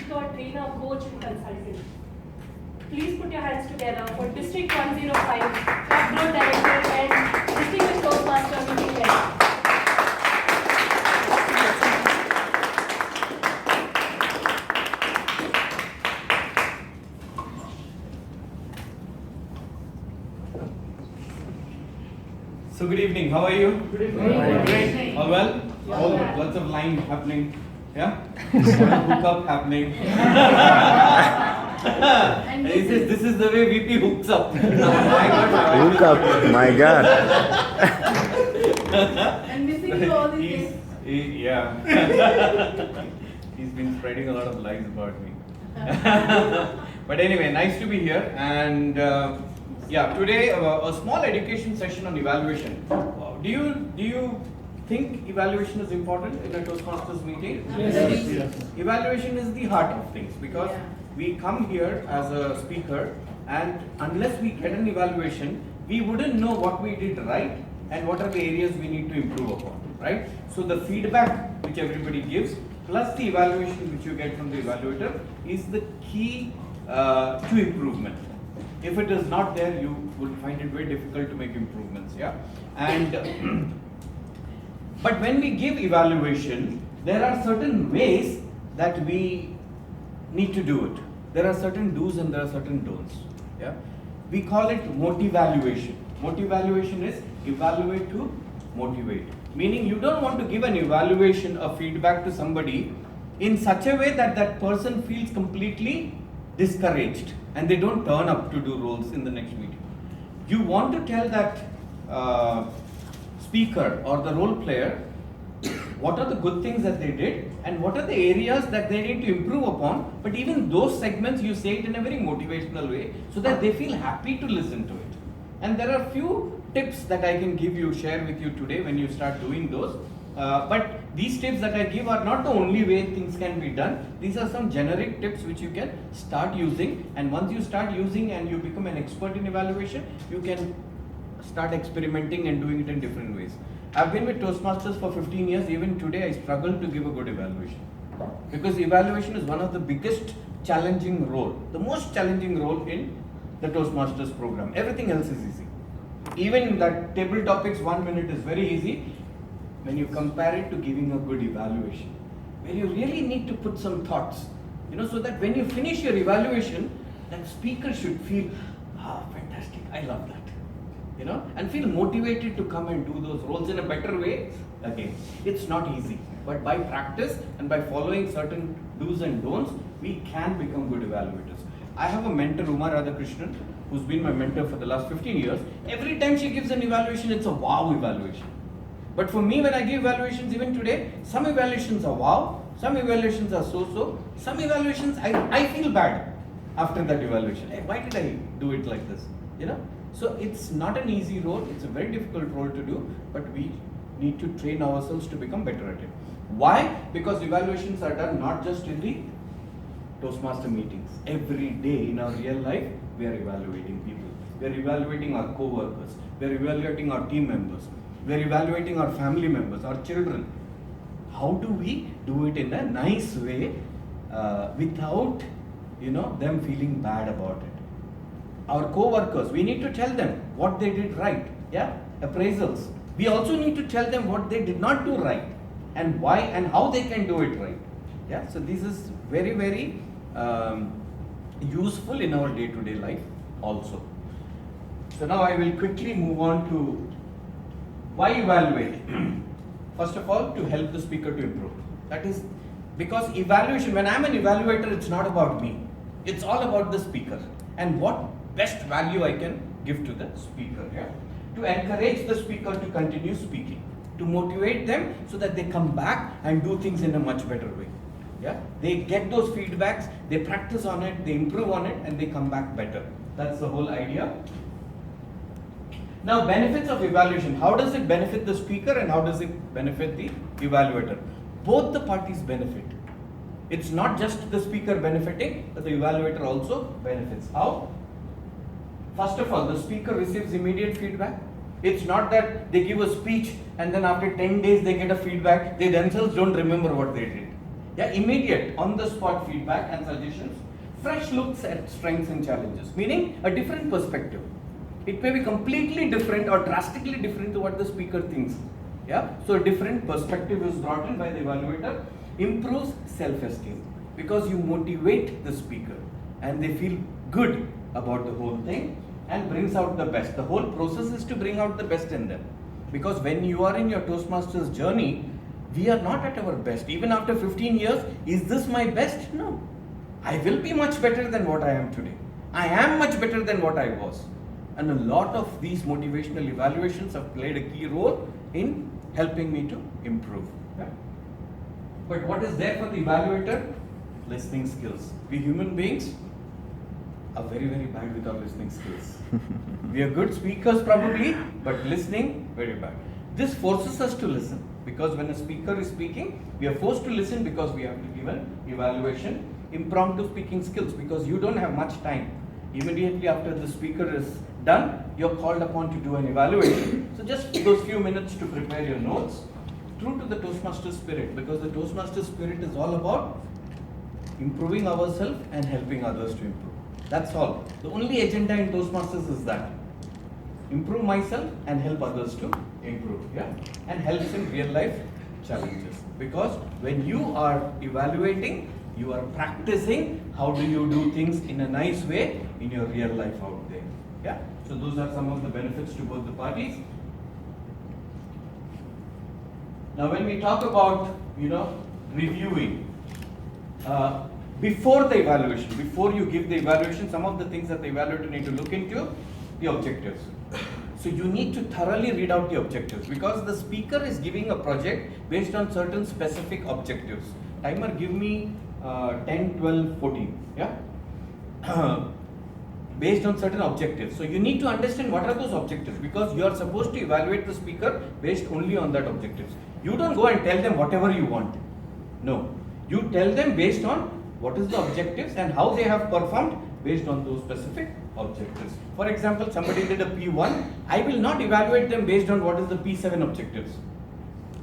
Your trainer, coach, and consultant. Please put your hands together for District 105, Club Growth Director and Distinguished Toastmaster meeting head. So good evening, how are you? Good evening. Great. All well? Yeah. All Yeah. lots of line happening. Yeah? Hook up happening. This is the way VP hooks up. Hook up, my God. And missing you all these days. Yeah. He's been spreading a lot of lies about me. But anyway, nice to be here. And yeah, today a small education session on evaluation. Do you think evaluation is important in a Toastmasters meeting? Yes. Evaluation is the heart of things because Yeah. we come here as a speaker, and unless we get an evaluation, we wouldn't know what we did right and what are the areas we need to improve upon, right? So the feedback which everybody gives plus the evaluation which you get from the evaluator is the key to improvement. If it is not there, you would find it very difficult to make improvements, yeah? And but when we give evaluation, there are certain ways that we need to do it. There are certain do's and there are certain don'ts. Yeah, we call it motivaluation. Motivaluation is evaluate to motivate. Meaning you don't want to give an evaluation or feedback to somebody in such a way that that person feels completely discouraged and they don't turn up to do roles in the next meeting. You want to tell that speaker or the role player what are the good things that they did and what are the areas that they need to improve upon, but even those segments you say it in a very motivational way so that they feel happy to listen to it. And there are few tips that I can give you, share with you today when you start doing those. But these tips that I give are not the only way things can be done. These are some generic tips which you can start using, and once you start using and you become an expert in evaluation, you can start experimenting and doing it in different ways. I've been with Toastmasters for 15 years. Even today I struggle to give a good evaluation because evaluation is one of the biggest challenging role, the most challenging role in the Toastmasters program. Everything else is easy. Even that table topics 1 minute is very easy. When you compare it to giving a good evaluation, where you really need to put some thoughts, so that when you finish your evaluation, that speaker should feel, fantastic, I love that. And feel motivated to come and do those roles in a better way. Again, it's not easy, but by practice and by following certain do's and don'ts, we can become good evaluators. I have a mentor, Uma Radhakrishnan, who's been my mentor for the last 15 years. Every time she gives an evaluation, it's a wow evaluation. But for me, when I give evaluations, even today, some evaluations are wow, some evaluations are so-so, some evaluations I feel bad after that evaluation. Hey, why did I do it like this? So it's not an easy role, it's a very difficult role to do, but we need to train ourselves to become better at it. Why? Because evaluations are done not just in the Toastmaster meetings. Every day in our real life, we are evaluating people. We are evaluating our co-workers. We are evaluating our team members. We are evaluating our family members, our children. How do we do it in a nice way without, them feeling bad about it? Our co-workers, we need to tell them what they did right. Yeah, appraisals. We also need to tell them what they did not do right and why and how they can do it right. Yeah, so this is very, very useful in our day-to-day life also. So now I will quickly move on to why evaluate. First of all, to help the speaker to improve. That is because evaluation, when I'm an evaluator, it's not about me. It's all about the speaker and what best value I can give to the speaker. Yeah? To encourage the speaker to continue speaking, to motivate them so that they come back and do things in a much better way. Yeah? They get those feedbacks, they practice on it, they improve on it, and they come back better. That's the whole idea. Now, benefits of evaluation. How does it benefit the speaker and how does it benefit the evaluator? Both the parties benefit. It's not just the speaker benefiting, but the evaluator also benefits. How? First of all, the speaker receives immediate feedback. It's not that they give a speech and then after 10 days they get a feedback. They themselves don't remember what they did. Yeah, immediate, on the spot feedback and suggestions. Fresh looks at strengths and challenges, meaning a different perspective. It may be completely different or drastically different to what the speaker thinks. Yeah, so a different perspective is brought in by the evaluator. Improves self-esteem because you motivate the speaker and they feel good about the whole thing and brings out the best. The whole process is to bring out the best in them. Because when you are in your Toastmasters journey, we are not at our best. Even after 15 years, is this my best? No. I will be much better than what I am today. I am much better than what I was. And a lot of these motivational evaluations have played a key role in helping me to improve. Yeah. But what is there for the evaluator? Listening skills. We human beings are very, very bad with our listening skills. We are good speakers probably, but listening, very bad. This forces us to listen because when a speaker is speaking, we are forced to listen because we have to give an evaluation. Impromptu speaking skills because you don't have much time. Immediately after the speaker is done, you're called upon to do an evaluation. So just those few minutes to prepare your notes. True to the Toastmaster spirit, because the Toastmaster spirit is all about improving ourselves and helping others to improve. That's all. The only agenda in Toastmasters is that. Improve myself and help others to improve. Yeah? And helps in real life challenges. Because when you are evaluating, you are practicing how do you do things in a nice way in your real life out there. Yeah? So those are some of the benefits to both the parties. Now when we talk about, reviewing, before the evaluation, before you give the evaluation, some of the things that the evaluator need to look into, the objectives. So you need to thoroughly read out the objectives because the speaker is giving a project based on certain specific objectives. Timer, give me 10, 12, 14. Yeah? Based on certain objectives. So you need to understand what are those objectives because you are supposed to evaluate the speaker based only on that objectives. You don't go and tell them whatever you want. No. You tell them based on what is the objectives and how they have performed based on those specific objectives. For example, somebody did a P1. I will not evaluate them based on what is the P7 objectives,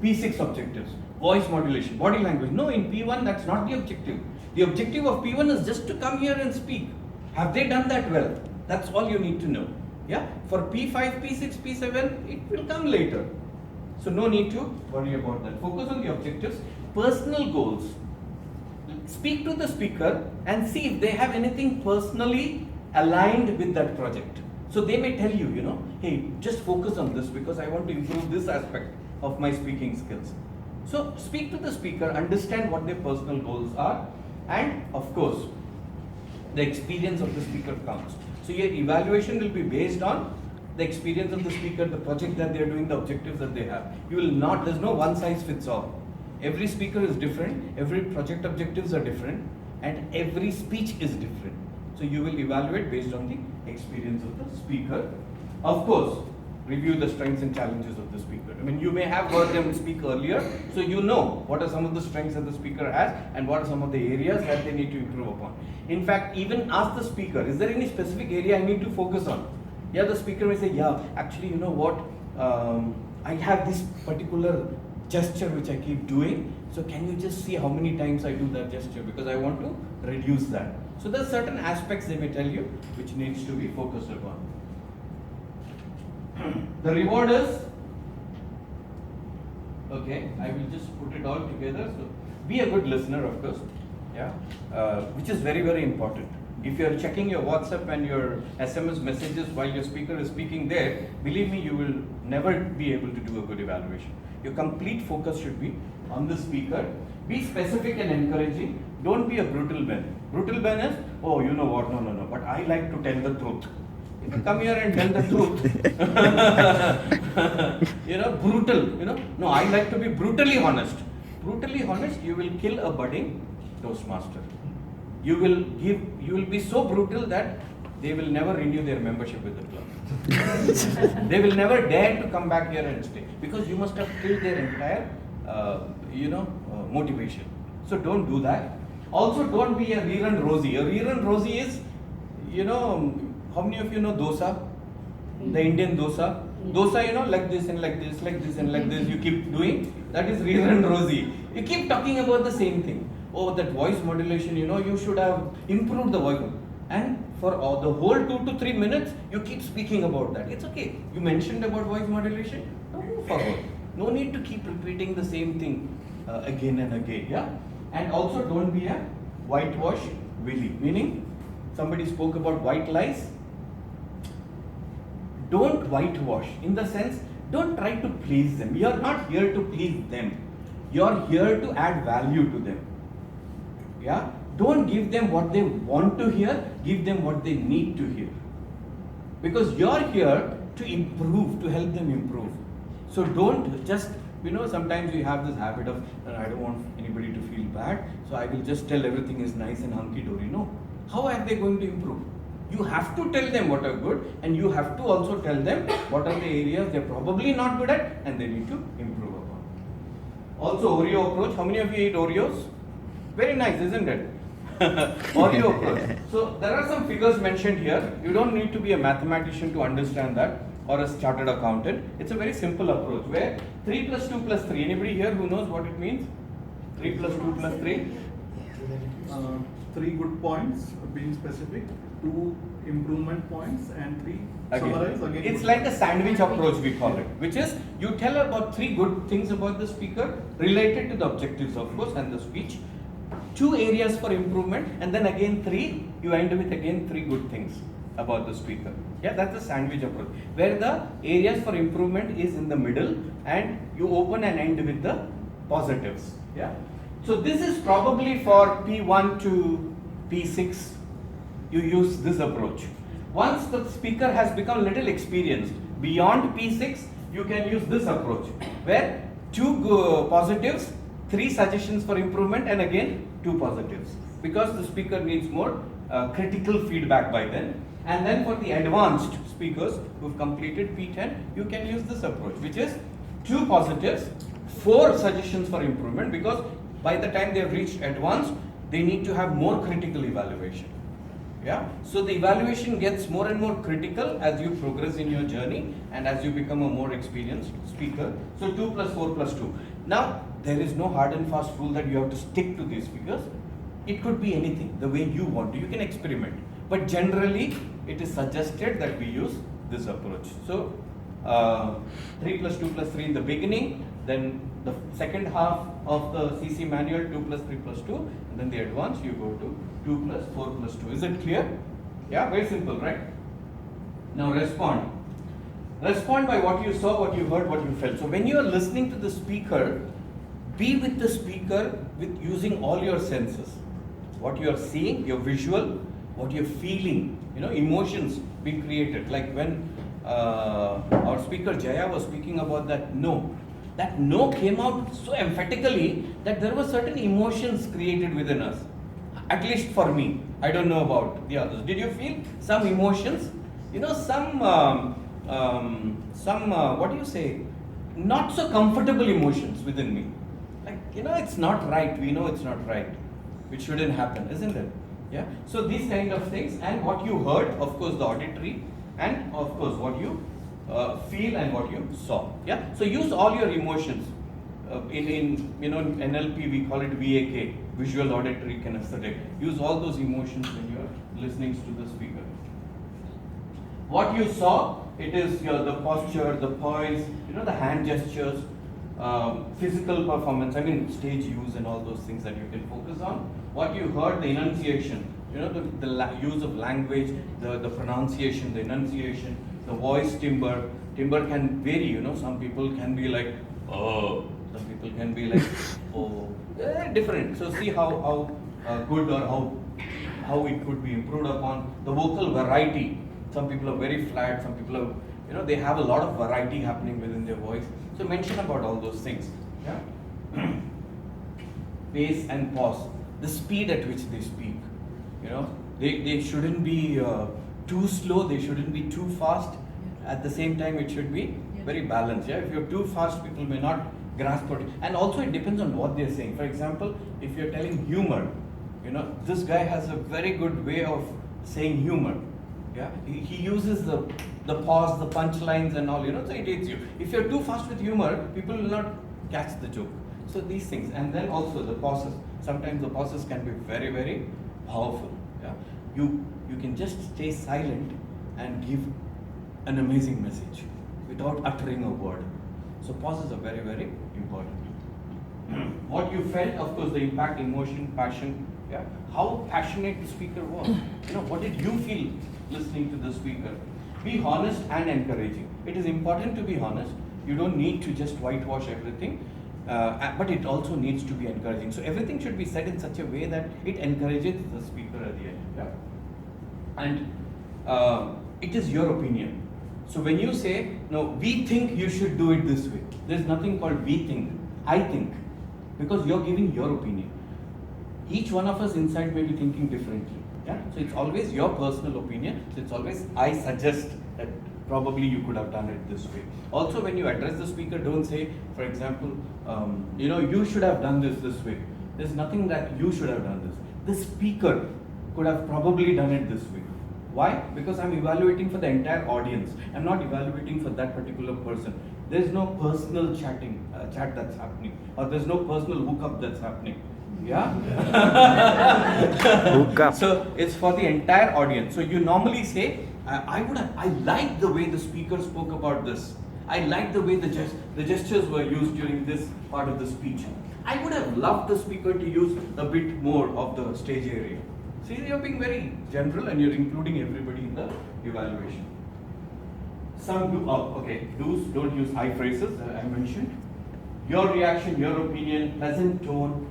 P6 objectives, voice modulation, body language. No, in P1 that's not the objective. The objective of P1 is just to come here and speak. Have they done that well? That's all you need to know. Yeah. For P5, P6, P7, it will come later. So no need to worry about that. Focus on the objectives. Personal goals. Speak to the speaker and see if they have anything personally aligned with that project. So they may tell you, hey, just focus on this because I want to improve this aspect of my speaking skills. So speak to the speaker, understand what their personal goals are, and of course, the experience of the speaker counts. So your evaluation will be based on the experience of the speaker, the project that they are doing, the objectives that they have. There's no one size fits all. Every speaker is different, every project objectives are different, and every speech is different. So you will evaluate based on the experience of the speaker. Of course, review the strengths and challenges of the speaker. I mean, you may have heard them speak earlier, so you know what are some of the strengths that the speaker has and what are some of the areas that they need to improve upon. In fact, even ask the speaker, is there any specific area I need to focus on? Yeah, the speaker may say, yeah, actually, you know what, I have this particular gesture which I keep doing, so can you just see how many times I do that gesture because I want to reduce that. So there are certain aspects they may tell you which needs to be focused upon. The reward is, okay, I will just put it all together. So be a good listener, of course, yeah, which is very, very important. If you are checking your WhatsApp and your SMS messages while your speaker is speaking there, believe me, you will never be able to do a good evaluation. Your complete focus should be on the speaker. Be specific and encouraging. Don't be a brutal Ben. Brutal Ben is, oh, you know what, no, but I like to tell the truth. If you come here and tell the truth, brutal, no, I like to be brutally honest. Brutally honest, you will kill a budding Toastmaster. You will be so brutal that they will never renew their membership with the club. They will never dare to come back here and stay because you must have killed their entire, motivation. So don't do that. Also, don't be a rerun Rosie. A rerun Rosie is, how many of you know dosa? The Indian dosa. Dosa, like this and like this, like this and like this, you keep doing. That is rerun Rosie. You keep talking about the same thing. oh, that voice modulation, you should have improved the voice. And for the whole 2 to 3 minutes, you keep speaking about that. It's okay. You mentioned about voice modulation, now move forward. No need to keep repeating the same thing again and again, yeah? And also don't be a whitewash Willie, meaning somebody spoke about white lies. Don't whitewash, in the sense, don't try to please them. You're not here to please them. You're here to add value to them. Yeah? Don't give them what they want to hear, give them what they need to hear. Because you're here to improve, to help them improve. So don't just, sometimes we have this habit of, I don't want anybody to feel bad, so I will just tell everything is nice and hunky-dory. No. How are they going to improve? You have to tell them what are good, and you have to also tell them what are the areas they're probably not good at and they need to improve upon. Also, Oreo approach. How many of you eat Oreos? Very nice, isn't it? Oreo approach. So there are some figures mentioned here. You don't need to be a mathematician to understand that, or a chartered accountant. It's a very simple approach where 3 plus 2 plus 3. Anybody here who knows what it means? 3 plus 2 plus 3? 3 good points, being specific, 2 improvement points, and 3 summarize again. It's like a sandwich approach, we call it, which is you tell about 3 good things about the speaker related to the objectives, of course, and the speech. 2 areas for improvement, and then again 3, you end with again 3 good things about the speaker. Yeah, that's the sandwich approach, where the areas for improvement is in the middle and you open and end with the positives. Yeah. So this is probably for P1 to P6, you use this approach. Once the speaker has become a little experienced, beyond P6, you can use this approach, where 2 positives, 3 suggestions for improvement, and again 2 positives, because the speaker needs more critical feedback by then. And then for the advanced speakers who've completed P10, you can use this approach, which is 2 positives, 4 suggestions for improvement, because by the time they've reached advanced, they need to have more critical evaluation. Yeah. So the evaluation gets more and more critical as you progress in your journey and as you become a more experienced speaker. So 2 plus 4 plus 2. Now, there is no hard and fast rule that you have to stick to these figures. It could be anything, the way you want to. You can experiment. But generally, it is suggested that we use this approach. So, 3 plus 2 plus 3 in the beginning, then the second half of the CC manual, 2 plus 3 plus 2, and then the advanced, you go to 2 plus 4 plus 2. Is it clear? Yeah, very simple, right? Now respond. Respond by what you saw, what you heard, what you felt. So when you are listening to the speaker, be with the speaker with using all your senses. What you are seeing, your visual, what you're feeling, emotions being created. Like when our speaker Jaya was speaking about that no came out so emphatically that there were certain emotions created within us. At least for me. I don't know about the others. Did you feel some emotions? Some what do you say? Not so comfortable emotions within me. Like, it's not right. We know it's not right. It shouldn't happen, isn't it? Yeah. So these kind of things, and what you heard, of course, the auditory, and of course what you feel and what you saw. Yeah. So use all your emotions. In NLP we call it VAK, visual, auditory, kinesthetic. Use all those emotions when you are listening to the speaker. What you saw, it is the posture, the poise, the hand gestures, physical performance. I mean stage use and all those things that you can focus on. What you heard, the enunciation, the use of language, the pronunciation, the enunciation, the voice timbre. Timbre can vary. Some people can be like, oh. Some people can be like, oh, different. So see how good or how it could be improved upon. The vocal variety. Some people are very flat. Some people are, they have a lot of variety happening within their voice. So mention about all those things. Yeah. Pace and pause. The speed at which they speak. They shouldn't be too slow. They shouldn't be too fast. At the same time, it should be very balanced. Yeah. If you're too fast, people may not grasp it. And also it depends on what they're saying. For example, if you're telling humor, this guy has a very good way of saying humor. Yeah, he uses the pause, the punchlines and all, so it hits you. If you're too fast with humor, people will not catch the joke. So these things, and then also the pauses. Sometimes the pauses can be very, very powerful. Yeah? You can just stay silent and give an amazing message without uttering a word. So pauses are very, very important. What you felt, of course, the impact, emotion, passion. Yeah? How passionate the speaker was. What did you feel listening to the speaker? Be honest and encouraging. It is important to be honest. You don't need to just whitewash everything, but it also needs to be encouraging. So everything should be said in such a way that it encourages the speaker at the end. Yeah? And it is your opinion. So when you say, no, we think you should do it this way, there's nothing called we think, I think, because you're giving your opinion. Each one of us inside may be thinking differently. Yeah? So it's always your personal opinion. So it's always, I suggest that probably you could have done it this way. Also, when you address the speaker, don't say, for example, you should have done this way. There's nothing that you should have done this. The speaker could have probably done it this way. Why? Because I'm evaluating for the entire audience. I'm not evaluating for that particular person. There's no personal chat that's happening, or there's no personal hookup that's happening. Yeah? Hookup. So it's for the entire audience. So you normally say, I like the way the speaker spoke about this. I like the way the gestures were used during this part of the speech. I would have loved the speaker to use a bit more of the stage area. See, you're being very general and you're including everybody in the evaluation. Some do, do's, don't use I phrases I mentioned. Your reaction, your opinion, pleasant tone.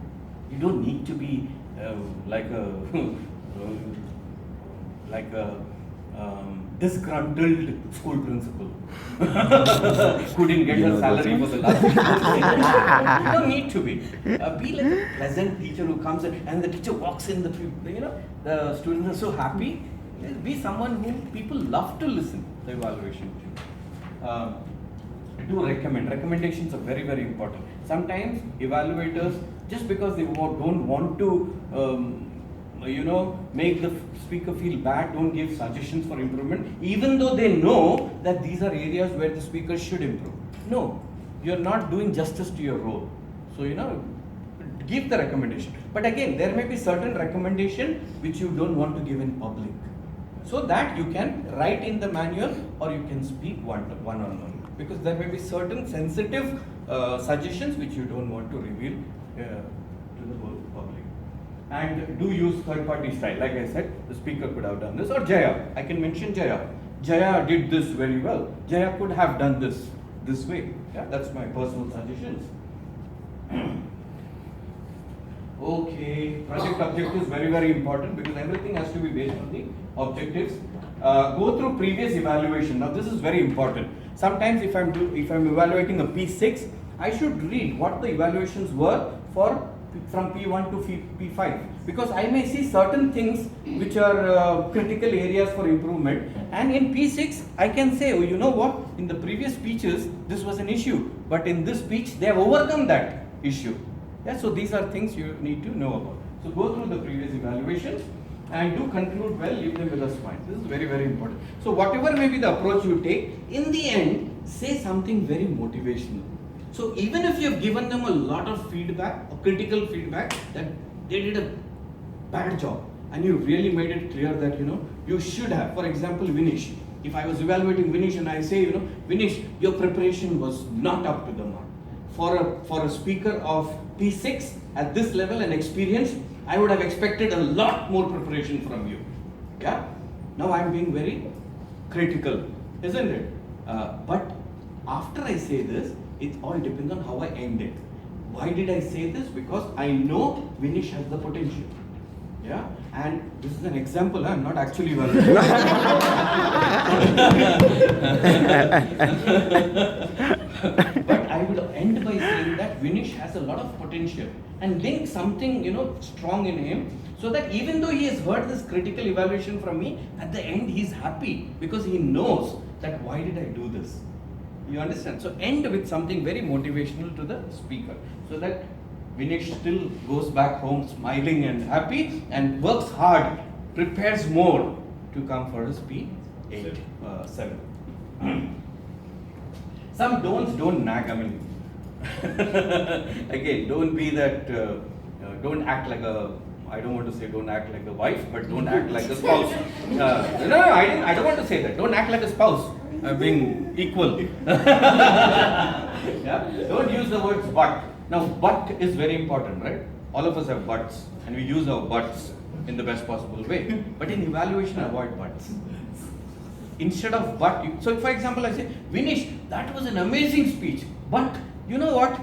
You don't need to be like a disgruntled school principal who didn't get her salary for the last 6 months. You don't need to be. Be like a pleasant teacher who comes in and the teacher walks in, the students are so happy. Be someone whom people love to listen to the evaluation to. Do recommend. Recommendations are very, very important. Sometimes evaluators, just because they don't want to make the speaker feel bad, don't give suggestions for improvement, even though they know that these are areas where the speaker should improve. No, you're not doing justice to your role. So, give the recommendation. But again, there may be certain recommendation which you don't want to give in public. So that you can write in the manual or you can speak one-on-one. Because there may be certain sensitive suggestions which you don't want to reveal to the whole public. And do use third-party style. Like I said, the speaker could have done this. Or Jaya, I can mention Jaya. Jaya did this very well. Jaya could have done this way. Yeah, that's my personal suggestions. Okay, project objectives very, very important because everything has to be based on the objectives. Go through previous evaluation. Now this is very important. Sometimes if I'm evaluating a P6, I should read what the evaluations were from P1 to P5 because I may see certain things which are critical areas for improvement, and in P6 I can say, oh, you know what, in the previous speeches this was an issue, but in this speech they have overcome that issue. Yeah, so these are things you need to know about. So go through the previous evaluations and do conclude well, leave them with a smile. This is very, very important. So whatever may be the approach you take, in the end, say something very motivational. So even if you have given them a lot of feedback or critical feedback that they did a bad job and you really made it clear that you should have, for example, Vinish. If I was evaluating Vinish and I say, Vinish, your preparation was not up to the mark. For a speaker of P6 at this level and experience, I would have expected a lot more preparation from you. Yeah? Now I'm being very critical, isn't it? But after I say this, it all depends on how I end it. Why did I say this? Because I know Vinish has the potential. Yeah? And this is an example, I'm not actually evaluating. But I would end by saying that Vinish has a lot of potential and link something strong in him, so that even though he has heard this critical evaluation from me, at the end he's happy because he knows that why did I do this? You understand? So end with something very motivational to the speaker, so that Vinish still goes back home smiling and happy and works hard, prepares more to come for his P8, 7. Some don't nag. I mean, again, don't be that don't act like a, I don't want to say don't act like a wife, but don't act like a spouse. No, I don't want to say that. Don't act like a spouse. Being equal. Yeah? Don't use the words but. Now, but is very important, right? All of us have buts, and we use our buts in the best possible way. But in evaluation, avoid buts. Instead of but, so for example, I say, Vinish, that was an amazing speech, but you know what?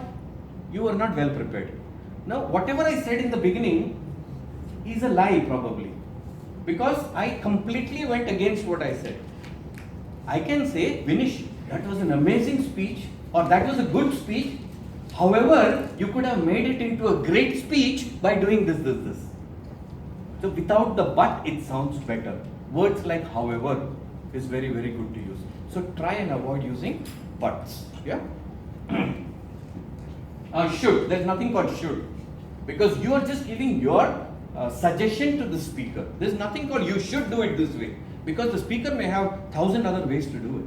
You were not well prepared. Now, whatever I said in the beginning is a lie probably, because I completely went against what I said. I can say, Vinish, that was an amazing speech, or that was a good speech. However, you could have made it into a great speech by doing this. So without the but, it sounds better. Words like however is very, very good to use. So try and avoid using buts. Yeah. Should. There's nothing called should, because you are just giving your suggestion to the speaker. There's nothing called you should do it this way, because the speaker may have 1,000 other ways to do it.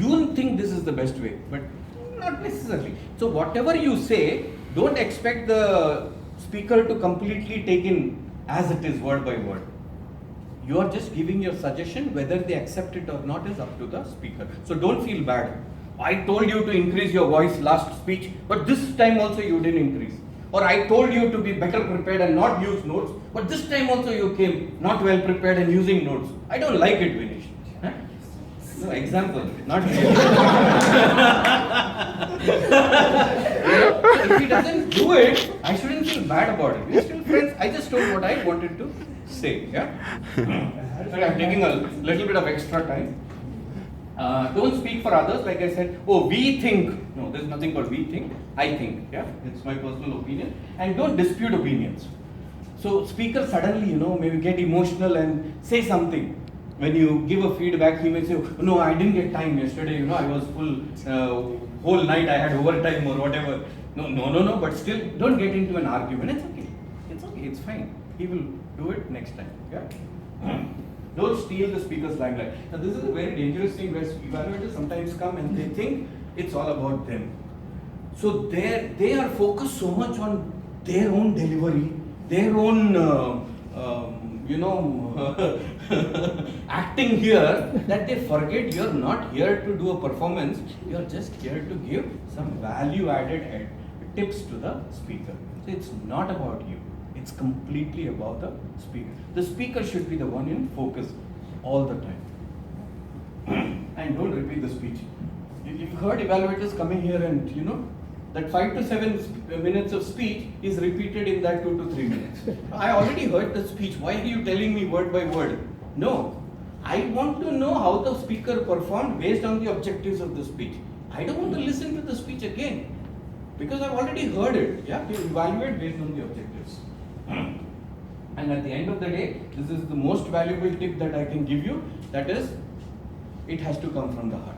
You think this is the best way, but not necessarily. So whatever you say, don't expect the speaker to completely take in as it is word by word. You are just giving your suggestion. Whether they accept it or not is up to the speaker. So don't feel bad. I told you to increase your voice last speech, but this time also you didn't increase. Or I told you to be better prepared and not use notes, but this time also you came not well prepared and using notes. I don't like it, Vinish. Huh? No, example, not real. If he doesn't do it, I shouldn't feel bad about it. We're still friends. I just told what I wanted to say. Yeah? Sorry, I'm taking a little bit of extra time. Don't speak for others, like I said, oh, we think. No, there's nothing called we think, I think. Yeah, it's my personal opinion. And don't dispute opinions. So speakers suddenly, maybe get emotional and say something. When you give a feedback, he may say, no, I didn't get time yesterday, I was full, whole night I had overtime or whatever. No, but still, don't get into an argument. It's okay, it's fine. He will do it next time. Yeah. Don't steal the speaker's limelight. Now, this is a very dangerous thing where evaluators sometimes come and they think it's all about them. So they are focused so much on their own delivery, their own, acting here, that they forget you're not here to do a performance. You're just here to give some value-added tips to the speaker. So it's not about you. It's completely about the speaker. The speaker should be the one in focus all the time. And don't repeat the speech. You've heard evaluators coming here and that 5 to 7 minutes of speech is repeated in that 2 to 3 minutes. I already heard the speech. Why are you telling me word by word? No. I want to know how the speaker performed based on the objectives of the speech. I don't want to listen to the speech again, because I've already heard it. Yeah, you evaluate based on the objectives. And at the end of the day, this is the most valuable tip that I can give you. That is, it has to come from the heart.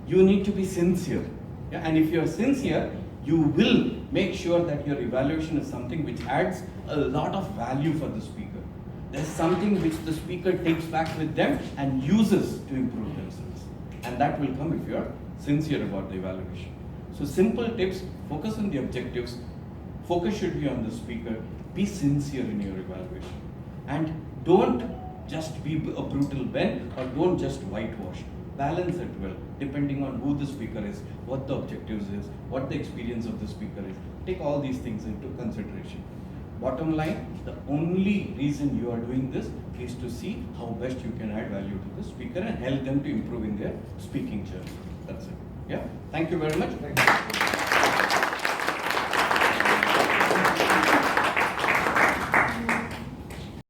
You need to be sincere. Yeah? And if you're sincere, you will make sure that your evaluation is something which adds a lot of value for the speaker. There's something which the speaker takes back with them and uses to improve themselves. And that will come if you're sincere about the evaluation. So simple tips, focus on the objectives. Focus should be on the speaker. Be sincere in your evaluation. And don't just be a brutal Ben, or don't just whitewash. Balance it well, depending on who the speaker is, what the objectives is, what the experience of the speaker is. Take all these things into consideration. Bottom line, the only reason you are doing this is to see how best you can add value to the speaker and help them to improve in their speaking journey. That's it. Yeah. Thank you very much.